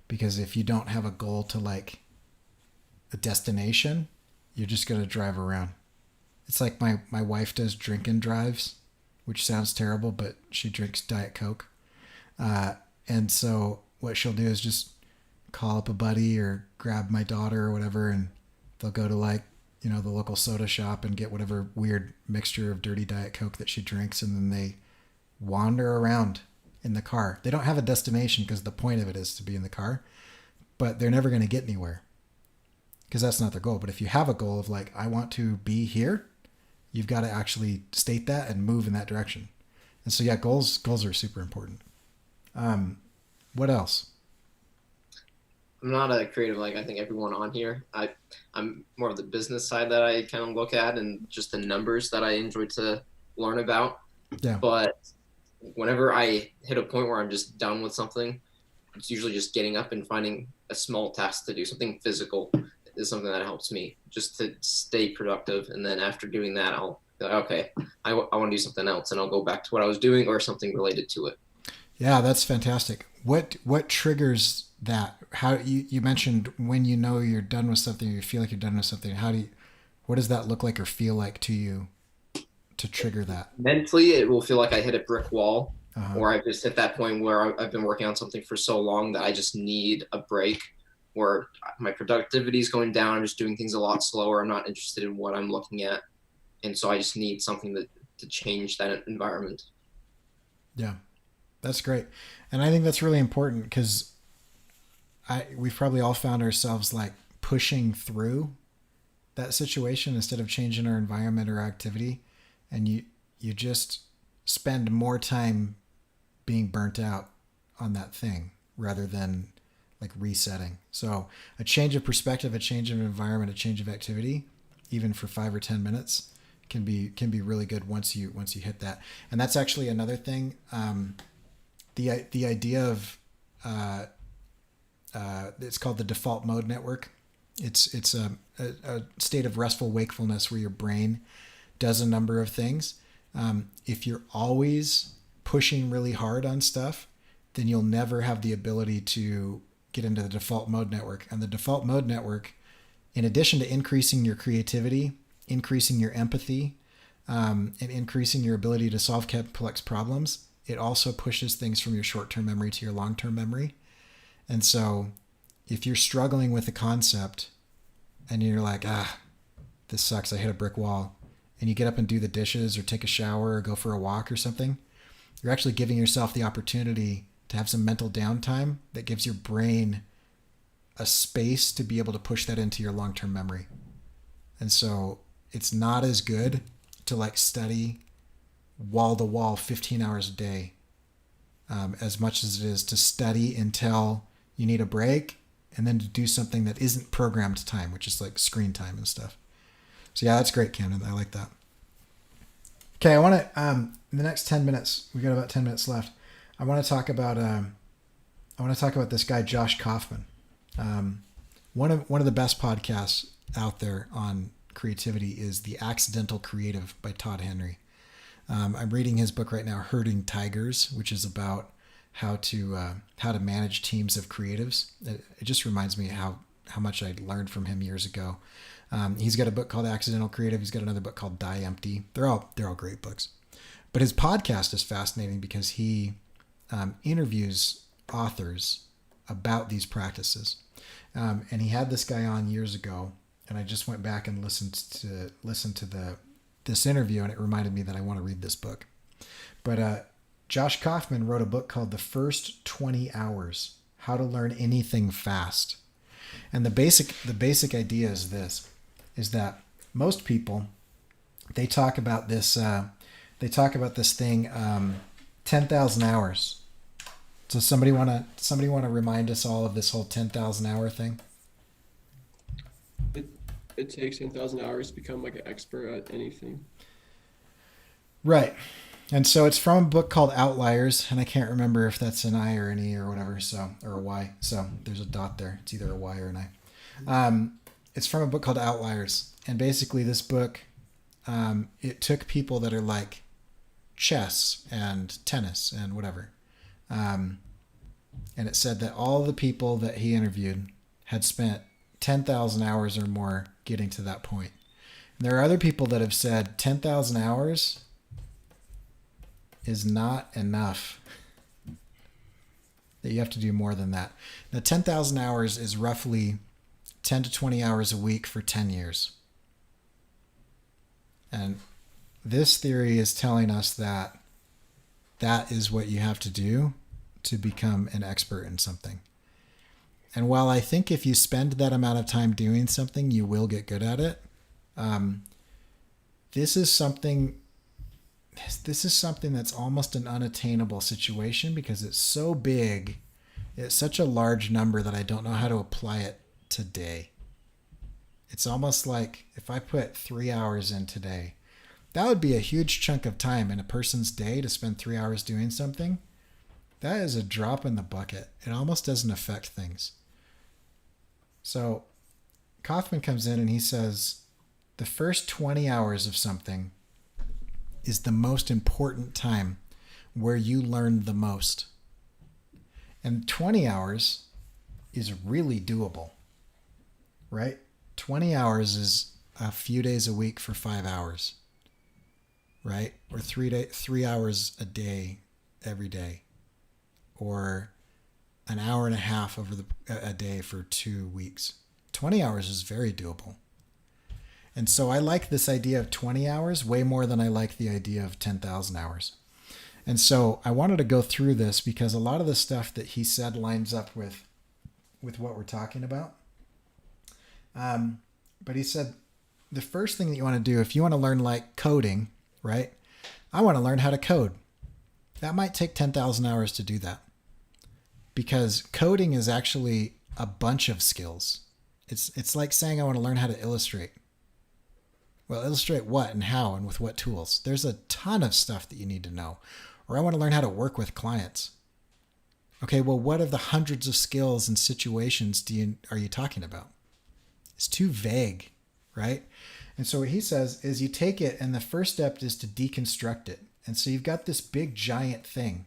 Because if you don't have a goal to like a destination, you're just going to drive around. It's like my wife does drink-in drives, which sounds terrible, but she drinks Diet Coke. And so what she'll do is just call up a buddy or grab my daughter or whatever, and they'll go to like, you know, the local soda shop and get whatever weird mixture of dirty Diet Coke that she drinks, and then they wander around in the car. They don't have a destination because the point of it is to be in the car, but they're never going to get anywhere because that's not their goal. But if you have a goal of like, I want to be here, you've got to actually state that and move in that direction. And so, yeah, goals are super important. What else? I'm not a creative like I think everyone on here. I'm more of the business side that I kind of look at, and just the numbers that I enjoy to learn about. Yeah. But whenever I hit a point where I'm just done with something, it's usually just getting up and finding a small task to do. Something physical is something that helps me just to stay productive. And then after doing that, I'll be like, okay, I want to do something else, and I'll go back to what I was doing or something related to it. Yeah, that's fantastic. What triggers that? How you mentioned when you know you're done with something, or you feel like you're done with something. What does that look like or feel like to you to trigger that? Mentally, it will feel like I hit a brick wall, or I've just hit that point where I've been working on something for so long that I just need a break, where my productivity is going down. I'm just doing things a lot slower. I'm not interested in what I'm looking at. And so I just need something to change that environment. Yeah, that's great. And I think that's really important because we've probably all found ourselves like pushing through that situation instead of changing our environment or activity. And you just spend more time being burnt out on that thing rather than like resetting. So a change of perspective, a change of environment, a change of activity, even for 5 or 10 minutes can be really good once you hit that. And that's actually another thing. The idea of it's called the default mode network. It's a state of restful wakefulness where your brain does a number of things. If you're always pushing really hard on stuff, then you'll never have the ability to get into the default mode network. And the default mode network, in addition to increasing your creativity, increasing your empathy, and increasing your ability to solve complex problems, it also pushes things from your short-term memory to your long-term memory. And so if you're struggling with a concept and you're like, this sucks, I hit a brick wall, and you get up and do the dishes or take a shower or go for a walk or something, you're actually giving yourself the opportunity to have some mental downtime that gives your brain a space to be able to push that into your long-term memory. And so it's not as good to like study wall to wall 15 hours a day as much as it is to study until you need a break and then to do something that isn't programmed time, which is like screen time and stuff. So yeah, that's great, Camden. I like that. Okay, I want to in the next 10 minutes, we got about 10 minutes left. I want to talk about this guy Josh Kaufman. One of the best podcasts out there on creativity is The Accidental Creative by Todd Henry. I'm reading his book right now, Herding Tigers, which is about how to manage teams of creatives. It just reminds me how much I learned from him years ago. He's got a book called Accidental Creative. He's got another book called Die Empty. They're all great books. But his podcast is fascinating because he interviews authors about these practices. And he had this guy on years ago, and I just went back and listened to this interview, and it reminded me that I want to read this book. But Josh Kaufman wrote a book called The First 20 Hours: How to Learn Anything Fast. And the basic idea is this: is that most people, they talk about this thing, 10,000 hours. So somebody want to remind us all of this whole 10,000 hour thing? It takes 10,000 hours to become like an expert at anything. Right. And so it's from a book called Outliers, and I can't remember if that's an I or an E or whatever, or a Y. So there's a dot there. It's either a Y or an I. It's from a book called Outliers. And basically this book, it took people that are like chess and tennis and whatever. And it said that all the people that he interviewed had spent 10,000 hours or more getting to that point. And there are other people that have said 10,000 hours is not enough. That you have to do more than that. Now, 10,000 hours is roughly 10 to 20 hours a week for 10 years. And this theory is telling us that that is what you have to do to become an expert in something. And while I think if you spend that amount of time doing something, you will get good at it, this is something that's almost an unattainable situation because it's so big, it's such a large number that I don't know how to apply it today. It's almost like if I put 3 hours in today, that would be a huge chunk of time in a person's day to spend 3 hours doing something. That is a drop in the bucket. It almost doesn't affect things. So Kaufman comes in and he says, the first 20 hours of something is the most important time where you learn the most. And 20 hours is really doable, right? 20 hours is a few days a week for 5 hours, right? Or 3 hours a day, every day, or an hour and a half over a day for 2 weeks. 20 hours is very doable. And so I like this idea of 20 hours way more than I like the idea of 10,000 hours. And so I wanted to go through this because a lot of the stuff that he said lines up with what we're talking about. But he said, the first thing that you want to do, if you want to learn like coding, right? I want to learn how to code. That might take 10,000 hours to do that. Because coding is actually a bunch of skills. It's like saying I want to learn how to illustrate. Well, illustrate what and how and with what tools? There's a ton of stuff that you need to know. Or I want to learn how to work with clients. Okay, well, what of the hundreds of skills and situations are you talking about? It's too vague, right? And so what he says is you take it, and the first step is to deconstruct it. And so you've got this big giant thing.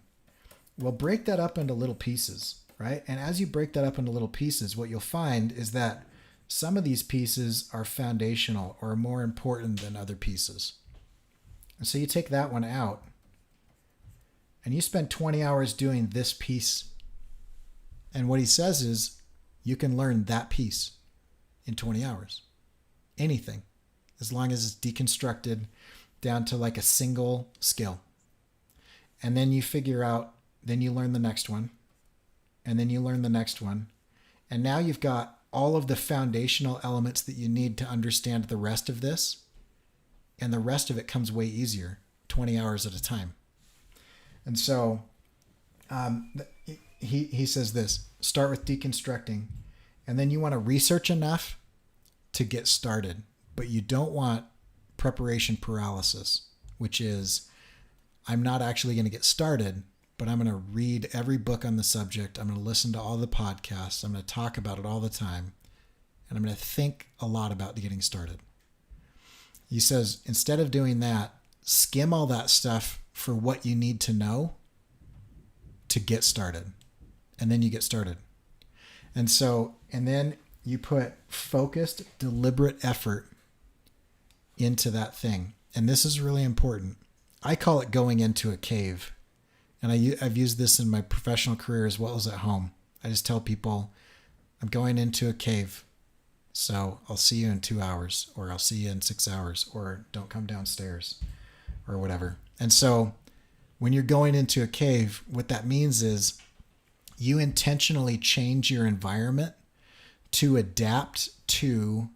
Well, break that up into little pieces, right? And as you break that up into little pieces, what you'll find is that some of these pieces are foundational or more important than other pieces. And so you take that one out, and you spend 20 hours doing this piece. And what he says is you can learn that piece in 20 hours. Anything, as long as it's deconstructed down to like a single skill. And then you figure out, then you learn the next one, and then you learn the next one. And now you've got all of the foundational elements that you need to understand the rest of this. And the rest of it comes way easier, 20 hours at a time. And so he says this, start with deconstructing, and then you want to research enough to get started, but you don't want preparation paralysis, which is, I'm not actually going to get started, but I'm going to read every book on the subject. I'm going to listen to all the podcasts. I'm going to talk about it all the time. And I'm going to think a lot about getting started. He says, instead of doing that, skim all that stuff for what you need to know to get started. And then you get started. And then you put focused, deliberate effort into that thing. And this is really important. I call it going into a cave. And I've used this in my professional career as well as at home. I just tell people, I'm going into a cave. So I'll see you in 2 hours, or I'll see you in 6 hours, or don't come downstairs, or whatever. And so when you're going into a cave, what that means is you intentionally change your environment to adapt to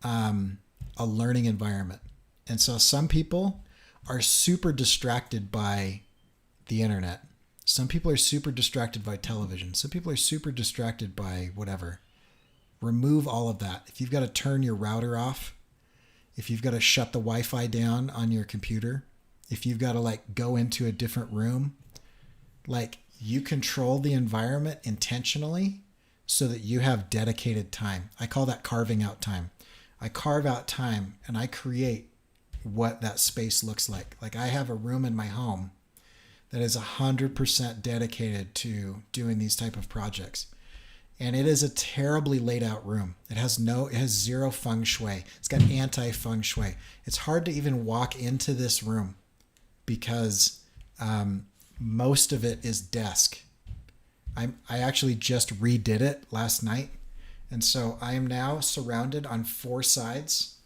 a learning environment. And so some people are super distracted by the internet. Some people are super distracted by television. Some people are super distracted by whatever. Remove all of that. If you've got to turn your router off, if you've got to shut the Wi-Fi down on your computer, if you've got to like go into a different room, like you control the environment intentionally so that you have dedicated time. I call that carving out time. I carve out time and I create what that space looks like. Like I have a room in my home that is 100% dedicated to doing these type of projects. And it is a terribly laid out room. It has zero feng shui. It's got anti-feng shui. It's hard to even walk into this room because most of it is desk. I actually just redid it last night. And so I am now surrounded on 4 sides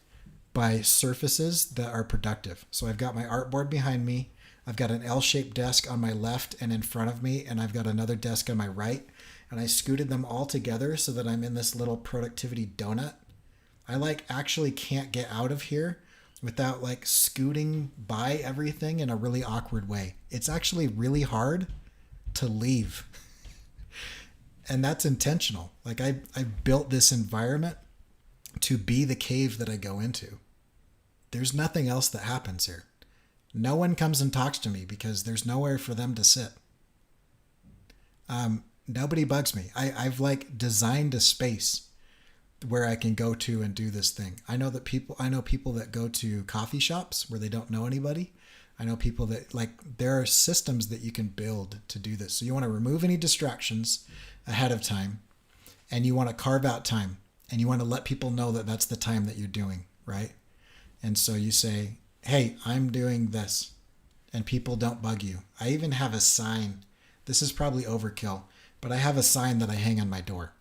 by surfaces that are productive. So I've got my artboard behind me. I've got an L-shaped desk on my left and in front of me, and I've got another desk on my right. And I scooted them all together so that I'm in this little productivity donut. I like actually can't get out of here without like scooting by everything in a really awkward way. It's actually really hard to leave. And that's intentional. Like I built this environment to be the cave that I go into. There's nothing else that happens here. No one comes and talks to me because there's nowhere for them to sit. Nobody bugs me. I've like designed a space where I can go to and do this thing. I know people that go to coffee shops where they don't know anybody. I know people that there are systems that you can build to do this. So you want to remove any distractions ahead of time, and you want to carve out time, and you want to let people know that that's the time that you're doing, right? And so you say, hey, I'm doing this, and people don't bug you. I even have a sign. This is probably overkill, but I have a sign that I hang on my door.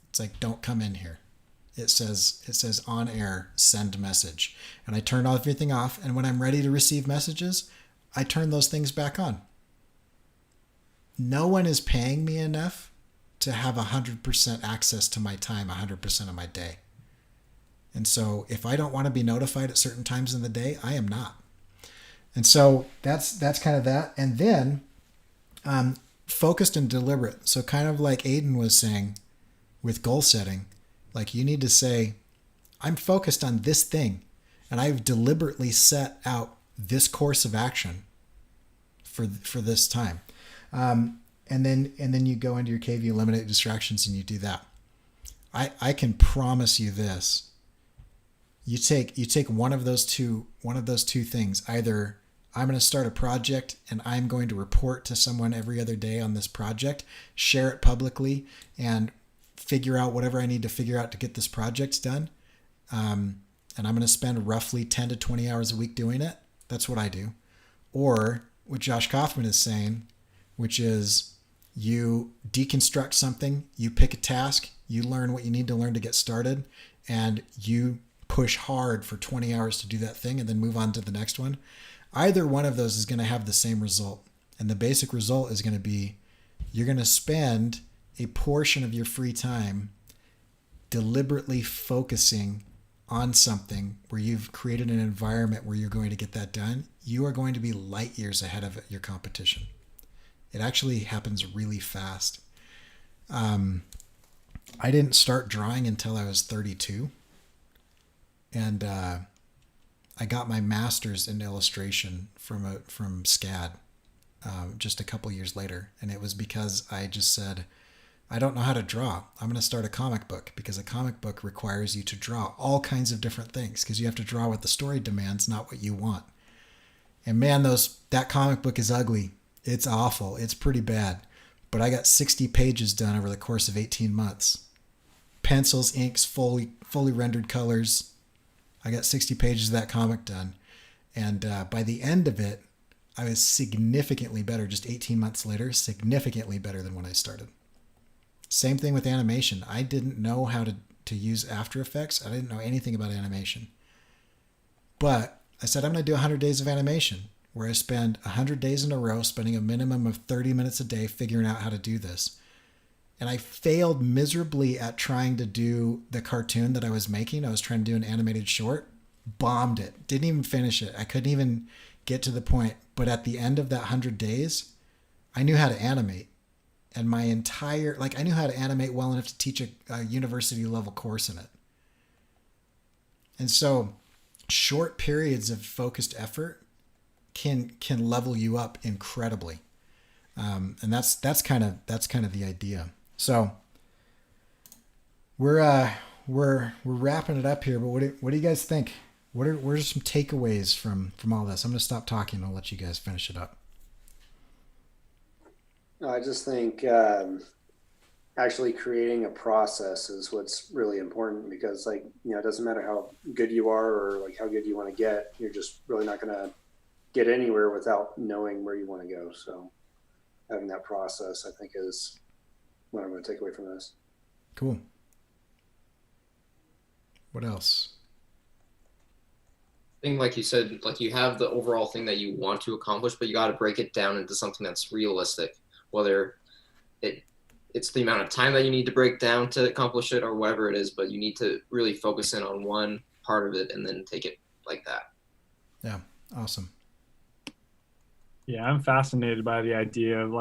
It's like, don't come in here. It says on air, send message. And I turn everything off. And when I'm ready to receive messages, I turn those things back on. No one is paying me enough to have 100% access to my time 100% of my day. And so if I don't want to be notified at certain times in the day, I am not. And so that's kind of that. And then focused and deliberate. So kind of like Aiden was saying with goal setting, like you need to say, I'm focused on this thing and I've deliberately set out this course of action for this time. And then you go into your cave, you eliminate distractions, and you do that. I can promise you this. You take one of those two things. Either I'm going to start a project and I'm going to report to someone every other day on this project, share it publicly, and figure out whatever I need to figure out to get this project done. And I'm going to spend roughly 10 to 20 hours a week doing it. That's what I do. Or what Josh Kaufman is saying, which is you deconstruct something, you pick a task, you learn what you need to learn to get started, and you push hard for 20 hours to do that thing and then move on to the next one. Either one of those is going to have the same result. And the basic result is going to be you're going to spend a portion of your free time deliberately focusing on something where you've created an environment where you're going to get that done. You are going to be light years ahead of your competition. It actually happens really fast. I didn't start drawing until I was 32. And I got my master's in illustration from SCAD just a couple years later. And it was because I just said, I don't know how to draw. I'm going to start a comic book, because a comic book requires you to draw all kinds of different things, because you have to draw what the story demands, not what you want. And man, that comic book is ugly. It's awful. It's pretty bad. But I got 60 pages done over the course of 18 months. Pencils, inks, fully rendered colors. I got 60 pages of that comic done. And by the end of it, I was significantly better, just 18 months later, significantly better than when I started. Same thing with animation. I didn't know how to use After Effects. I didn't know anything about animation. But I said, I'm going to do 100 days of animation, where I spend 100 days in a row, spending a minimum of 30 minutes a day figuring out how to do this. And I failed miserably at trying to do the cartoon that I was making. I was trying to do an animated short. Bombed it. Didn't even finish it. I couldn't even get to the point. But at the end of that 100 days, I knew how to animate. And I knew how to animate well enough to teach a university level course in it. And so short periods of focused effort can level you up incredibly. And that's kind of the idea. So we're wrapping it up here, but what do you guys think? What are some takeaways from all this? I'm going to stop talking and I'll let you guys finish it up. I just think actually creating a process is what's really important, because it doesn't matter how good you are or how good you want to get, you're just really not going to get anywhere without knowing where you want to go. So having that process, I think, is what I'm going to take away from this. Cool. What else? I think, like you said, you have the overall thing that you want to accomplish, but you got to break it down into something that's realistic, whether it's the amount of time that you need to break down to accomplish it or whatever it is, but you need to really focus in on one part of it and then take it like that. Yeah. Awesome. Yeah, I'm fascinated by the idea of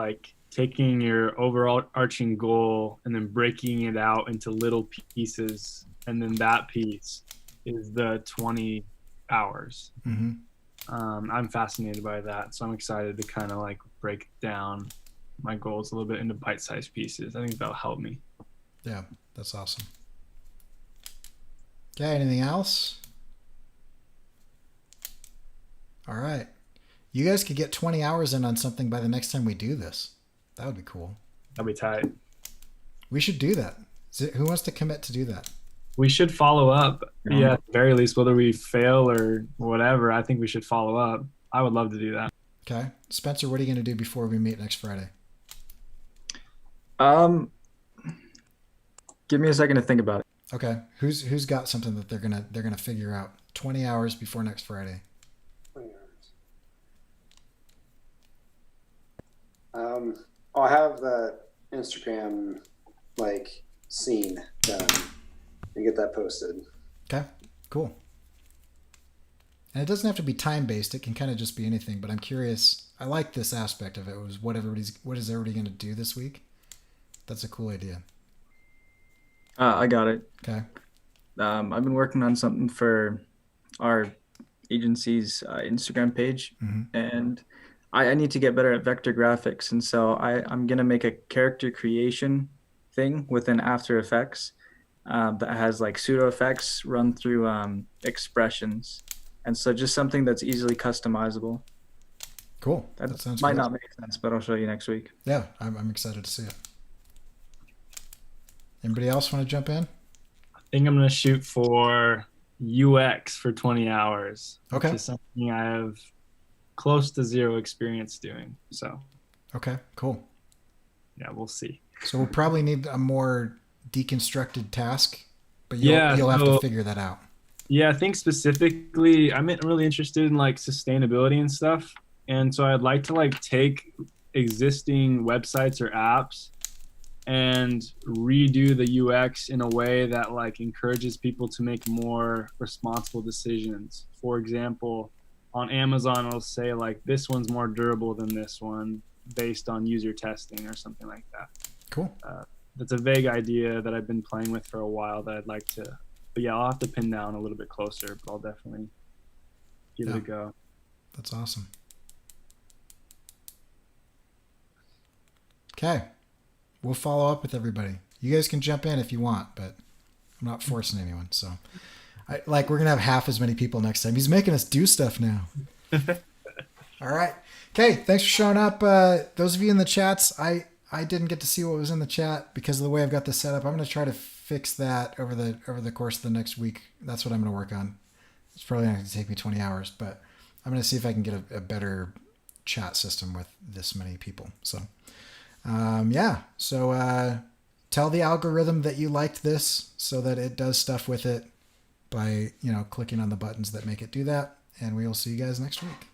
taking your overall arching goal and then breaking it out into little pieces, and then that piece is the 20 hours. Mm-hmm. I'm fascinated by that, so I'm excited to kind of break down my goals a little bit into bite-sized pieces. I think that'll help me. Yeah, that's awesome. Okay, anything else? All right. You guys could get 20 hours in on something by the next time we do this. That would be cool. That'll be tight. We should do that. Who wants to commit to do that? We should follow up. Yeah, at the very least, whether we fail or whatever, I think we should follow up. I would love to do that. Okay. Spencer, what are you going to do before we meet next Friday? Give me a second to think about it. Okay. Who's got something that they're gonna figure out? 20 hours before next Friday. 20 hours. I'll have the Instagram scene done and get that posted. Okay. Cool. And it doesn't have to be time based. It can kind of just be anything. But I'm curious. I like this aspect of it. Was what is everybody going to do this week? That's a cool idea. I got it. Okay. I've been working on something for our agency's Instagram page, and I need to get better at vector graphics. And so I'm going to make a character creation thing within After Effects. that has like pseudo effects run through expressions. And so just something that's easily customizable. Cool. That sounds might cool. not make sense, but I'll show you next week. Yeah, I'm excited to see it. Anybody else want to jump in? I think I'm going to shoot for UX for 20 hours, Okay. which is something I have close to zero experience doing. So, Okay, cool. yeah, we'll see. So we'll probably need a more deconstructed task, but you'll have to figure that out. Yeah, I think specifically I'm really interested in like sustainability and stuff. And so I'd like to like take existing websites or apps and redo the UX in a way that like encourages people to make more responsible decisions. For example, on Amazon, it'll say like this one's more durable than this one based on user testing or something like that. Cool. That's a vague idea that I've been playing with for a while that I'd like to, but yeah, I'll have to pin down a little bit closer, but I'll definitely give it a go. That's awesome. Okay. We'll follow up with everybody. You guys can jump in if you want, but I'm not forcing anyone. So we're going to have half as many people next time. He's making us do stuff now. All right. Okay. Thanks for showing up. Those of you in the chats, I didn't get to see what was in the chat because of the way I've got this set up. I'm going to try to fix that over the course of the next week. That's what I'm going to work on. It's probably not going to take me 20 hours, but I'm going to see if I can get a better chat system with this many people. So, So tell the algorithm that you liked this so that it does stuff with it by, clicking on the buttons that make it do that. And we will see you guys next week.